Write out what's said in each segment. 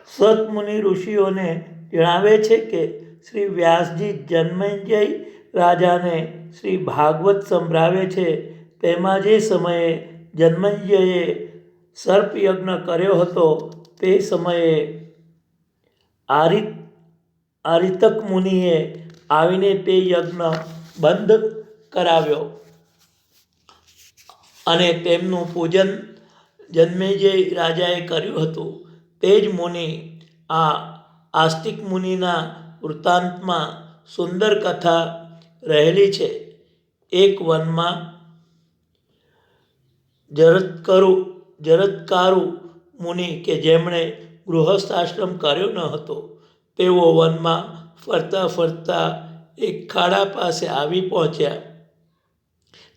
સતમુનિ ઋષિઓને જણાવે છે કે શ્રી વ્યાસજી જન્મેજય રાજાને શ્રી ભાગવત સંભળાવે છે. તેમાં જે સમયે જન્મેજયે સર્પયજ્ઞ કર્યો હતો તે સમયે આરિતક મુનિએ આવીને તે યજ્ઞ બંધ કરાવ્યો અને તેમનું પૂજન જન્મેજય રાજાએ કર્યું હતું. તે જ મુનિ આ આસ્તિક મુનિના વૃત્તાંતમાં સુંદર કથા રહેલી છે. એક વનમાં જરત્કારુ મુનિ કે જેમણે ગૃહસ્થાશ્રમ કર્યો ન હતો, તેઓ વનમાં ફરતા ફરતા એક ખાડા પાસે આવી પહોંચ્યા.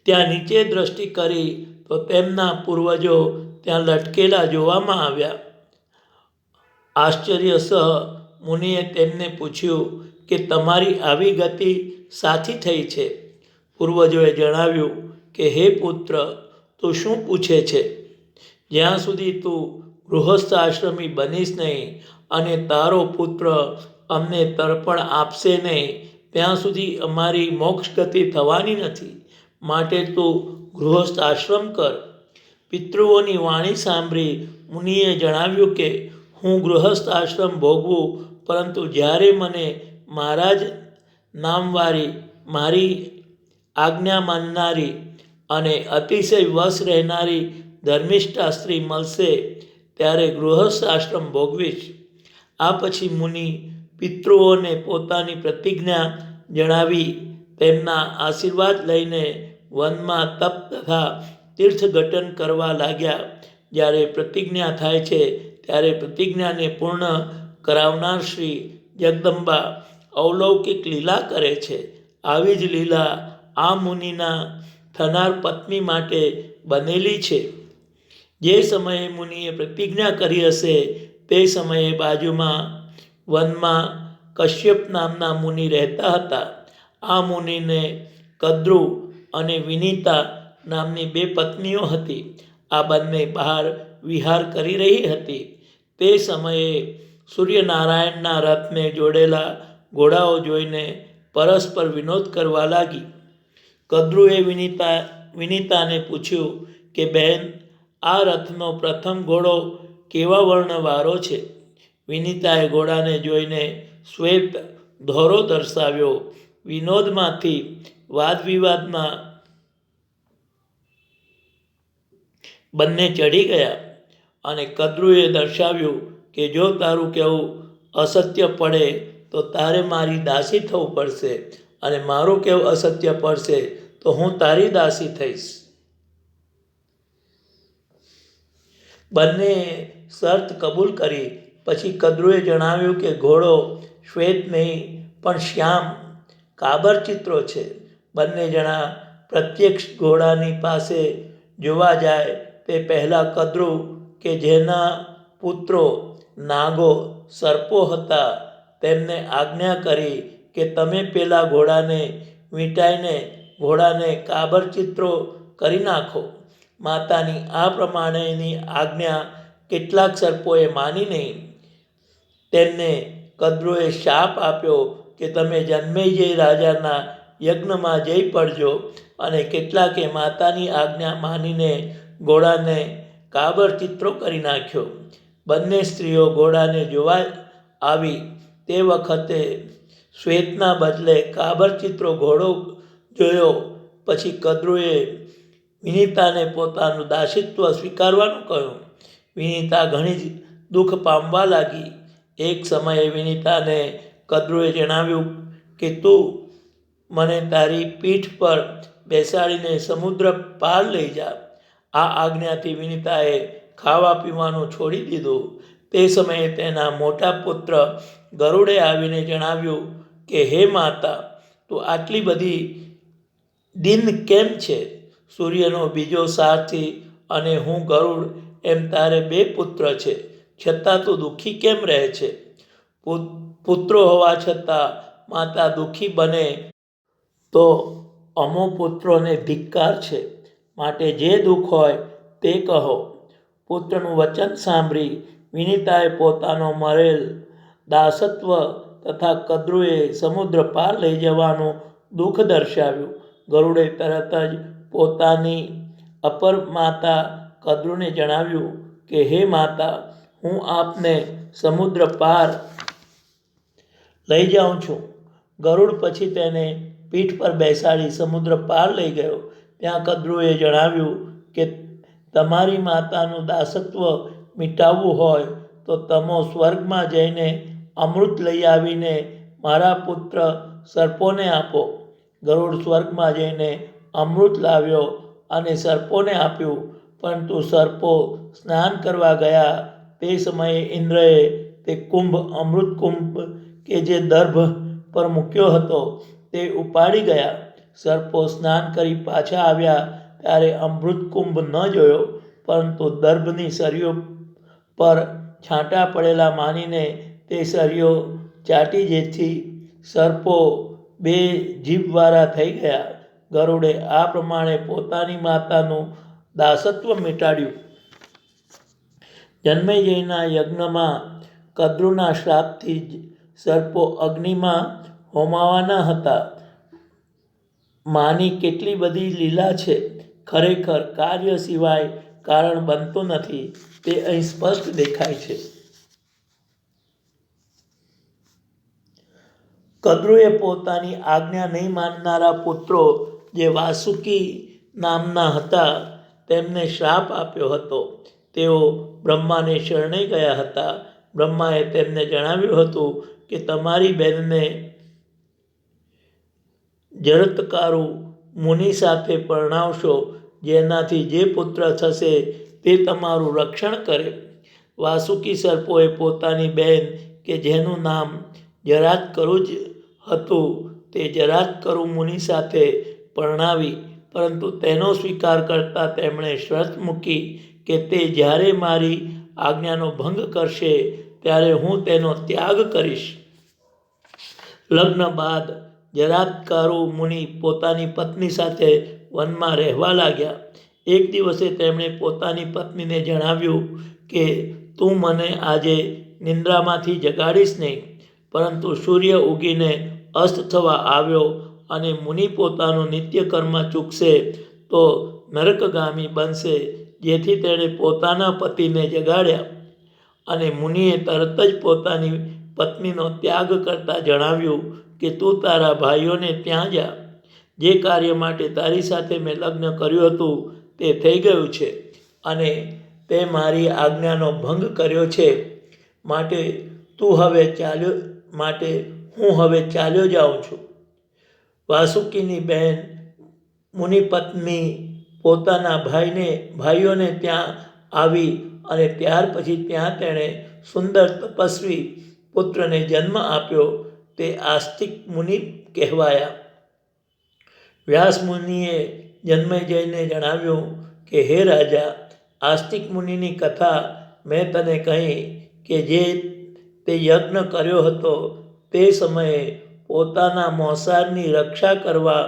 ત્યાં નીચે દ્રષ્ટિ કરી તો તેમના પૂર્વજો ત્યાં લટકેલા જોવામાં આવ્યા. આશ્ચર્યસહ મુનિએ તેમને પૂછ્યું કે તમારી આવી ગતિ સાથી થઈ છે? પૂર્વજોએ જણાવ્યું કે હે પુત્ર, તું શું પૂછે છે? જ્યાં સુધી તું ગૃહસ્થ આશ્રમી બનીશ નહીં અને તારો પુત્ર અમને તર્પણ આપશે નહીં, ત્યાં સુધી અમારી મોક્ષ ગતિ થવાની નથી. માટે તું ગૃહસ્થ આશ્રમ કર. પિતૃઓની વાણી સાંભળી મુનિએ જણાવ્યું કે હું ગૃહસ્થ આશ્રમ ભોગવું, પરંતુ જ્યારે મને મારા જ નામવાળી, મારી આજ્ઞા માનનારી અને અતિશય વશ રહેનારી ધર્મિષ્ઠા સ્ત્રી મળશે ત્યારે ગૃહસ્થ આશ્રમ ભોગવીશ. આ પછી મુનિ પિતૃઓને પોતાની પ્રતિજ્ઞા જણાવી તેમના આશીર્વાદ લઈને વનમાં તપ તથા તીર્થઘટન કરવા લાગ્યા. જ્યારે પ્રતિજ્ઞા થાય છે ત્યારે પ્રતિજ્ઞાને પૂર્ણ કરાવનાર શ્રી જગદંબા અલૌકિક લીલા કરે છે. આવી જ લીલા આ મુનિના થનાર પત્ની માટે બનેલી છે. જે સમયે મુનિએ પ્રતિજ્ઞા કરી હશે તે સમયે બાજુમાં વનમાં કશ્યપ નામના મુનિ રહેતા હતા. આ મુનિને કદ્રુ અને વિનિતા નામની 2 પત્નીઓ હતી. આ બંને બહાર વિહાર કરી રહી હતી. તે સમયે સૂર્યનારાયણના રથને જોડેલા ઘોડાઓ જોઈને પરસ્પર વિનોદ કરવા લાગી. કદ્રુએ વિનિતાને પૂછ્યું કે બહેન, આ રથનો પ્રથમ ઘોડો કેવા વર્ણવાળો છે? વિનિતાએ ઘોડાને જોઈને શ્વેત ધોરો દર્શાવ્યો. વિનોદમાંથી વાદવિવાદમાં બંને ચડી ગયા અને કદ્રુએ દર્શાવ્યું કે જો તારું કહેવું અસત્ય પડે તો તારે મારી દાસી થવું પડશે, અને મારું કહેવું અસત્ય પડશે તો હું તારી દાસી થઈશ. બંનેએ શરત કબૂલ કરી. પછી કદ્રુએ જણાવ્યું કે ઘોડો શ્વેત નહીં પણ શ્યામ કાબર ચિત્રો છે. બંને જણા પ્રત્યક્ષ ઘોડાની પાસે જોવા જાય તે પહેલાં કદ્રુ કે જેના પુત્રો નાગો સર્પો હતા તેમને આજ્ઞા કરી કે તમે પેલા ઘોડાને વીંટાઈને ઘોડાને કાબર ચિત્રો કરી નાખો. માતાની આ પ્રમાણેની આજ્ઞા કેટલાક સર્પોએ માની નહીં. તેમને કદ્રુએ શાપ આપ્યો કે તમે જન્મેજય રાજાના યજ્ઞમાં જઈ પડજો, અને કેટલાકે માતાની આજ્ઞા માનીને ઘોડાને કાબર ચિત્રો કરી નાખ્યો. બંને સ્ત્રીઓ ઘોડાને જોવા આવી તે વખતે શ્વેતના બદલે કાબર ચિત્રો ઘોડો જોયો. પછી કદ્રુએ વિનિતાને પોતાનું દાસીત્વ સ્વીકારવાનું કહ્યું. વિનિતા ઘણી જ દુઃખ પામવા લાગી. એક સમયે વિનિતાને કદ્રુએ જણાવ્યું કે તું મને તારી પીઠ પર બેસાડીને સમુદ્ર પાર લઈ જા. આ આજ્ઞાથી વિનિતાએ ખાવા પીવાનું છોડી દીધું. તે સમયે તેના મોટા પુત્ર ગરુડે આવીને જણાવ્યું કે હે માતા, તું આટલી બધી દિન કેમ છે? સૂર્યનો બીજો સારથી અને હું ગરુડ એમ તારે 2 પુત્ર છે, છતાં તું દુઃખી કેમ રહે છે? પુત્રો હોવા છતાં માતા દુઃખી બને તો અમો પુત્રોને ધિક્કાર છે. માટે જે દુઃખ હોય તે કહો. પુત્રનું વચન સાંભળી વિનિતાએ પોતાનો મરેલ દાસત્વ તથા કદ્રુએ સમુદ્ર પાર લઈ જવાનું દુઃખ દર્શાવ્યું. ગરુડે તરત જ પોતાની અપર માતા કદ્રુને જણાવ્યું કે હે માતા, હું આપને સમુદ્ર પાર લઈ જાઉં છું. ગરુડ પછી તેને પીઠ પર બેસાડી સમુદ્ર પાર લઈ ગયો. ત્યાં કદ્રુએ જણાવ્યું કે તમારી માતાનું દાસત્વ મિટાવવું હોય તો તમો સ્વર્ગમાં જઈને અમૃત લઈ આવીને મારા પુત્ર સર્પોને આપો. ગરુડ સ્વર્ગમાં જઈને અમૃત લાવ્યો અને સર્પોને આપ્યું, પરંતુ સર્પો સ્નાન કરવા ગયા તે સમયે ઇન્દ્રએ તે કુંભ અમૃત કુંભ કે જે દર્ભ પર મૂક્યો હતો તે ઉપાડી ગયા. સર્પો સ્નાન કરી પાછા આવ્યા ત્યારે અમૃત કુંભ ન જોયો, પરંતુ દર્ભની સરીઓ પર છાંટા પડેલા માનીને તે સરીઓ ચાટી, જેથી સર્પો 2 જીભવાળા થઈ ગયા. ગરુડે આ પ્રમાણે પોતાની માતાનું દાસત્વ મિટાડ્યું. જન્મેજયના યજ્ઞમાં કદ્રુના શ્રાપથી જ સર્પો અગ્નિમાં હોમાવાના હતા. માની કેટલી બધી લીલા છે! ખરેખર કાર્ય સિવાય કારણ બનતું નથી તે અહીં સ્પષ્ટ દેખાય છે. કદ્રુએ પોતાની આજ્ઞા નહીં માનનારા પુત્રો જે વાસુકી નામના હતા તેમને શ્રાપ આપ્યો હતો. તેઓ બ્રહ્માને શરણે ગયા હતા. બ્રહ્માએ તેમને જણાવ્યું હતું કે તમારી બહેનને જરત્કારુ મુનિ સાથે પરણાવશો, જેનાથી જે પુત્ર થશે તે તમારું રક્ષણ કરે. વાસુકી સર્પોએ પોતાની બહેન કે જેનું નામ જરાત્કરુ જ હતું તે જરાત્કરુ મુનિ સાથે પરણાવી, પરંતુ તેનો સ્વીકાર કરતા તેમણે શરત મૂકી કે તે જ્યારે મારી આજ્ઞાનો ભંગ કરશે ત્યારે હું તેનો ત્યાગ કરીશ. લગ્ન બાદ જરાત્કારુ મુનિ પોતાની પત્ની સાથે વનમાં રહેવા લાગ્યા. એક દિવસે તેમણે પોતાની પત્નીને જણાવ્યું કે તું મને આજે નિંદ્રામાંથી જગાડીશ નહીં, પરંતુ સૂર્ય ઉગીને અસ્ત થવા આવ્યો અને મુનિ પોતાનું નિત્ય કર્મ ચૂકશે તો નરકગામી બનશે. જેથી તેણે પોતાના પતિને જગાડ્યા અને મુનિએ તરત જ પોતાની પત્નીનો ત્યાગ કરતા જણાવ્યું કે તું તારા ભાઈઓને ત્યાં જા. જે કાર્ય માટે તારી સાથે મેં લગ્ન કર્યું હતું તે થઈ ગયું છે અને તે મારી આજ્ઞાનો ભંગ કર્યો છે, માટે હું હવે ચાલ્યો જાઉં છું. વાસુકીની બહેન મુનિપત્ની પોતાના ભાઈઓને ત્યાં આવી અને ત્યાર પછી ત્યાં તેણે સુંદર તપસ્વી પુત્રને જન્મ આપ્યો. તે આસ્તિક મુનિ કહેવાયા. વ્યાસ મુનિએ જન્મેજયને જણાવ્યું કે હે રાજા, આસ્તિક મુનિની કથા મેં તને કહી કે જે તે યજ્ઞ કર્યો હતો તે સમયે પોતાના મોસાળની રક્ષા કરવા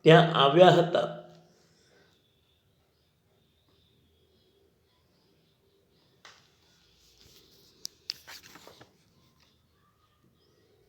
ત્યાં આવ્યા હતા.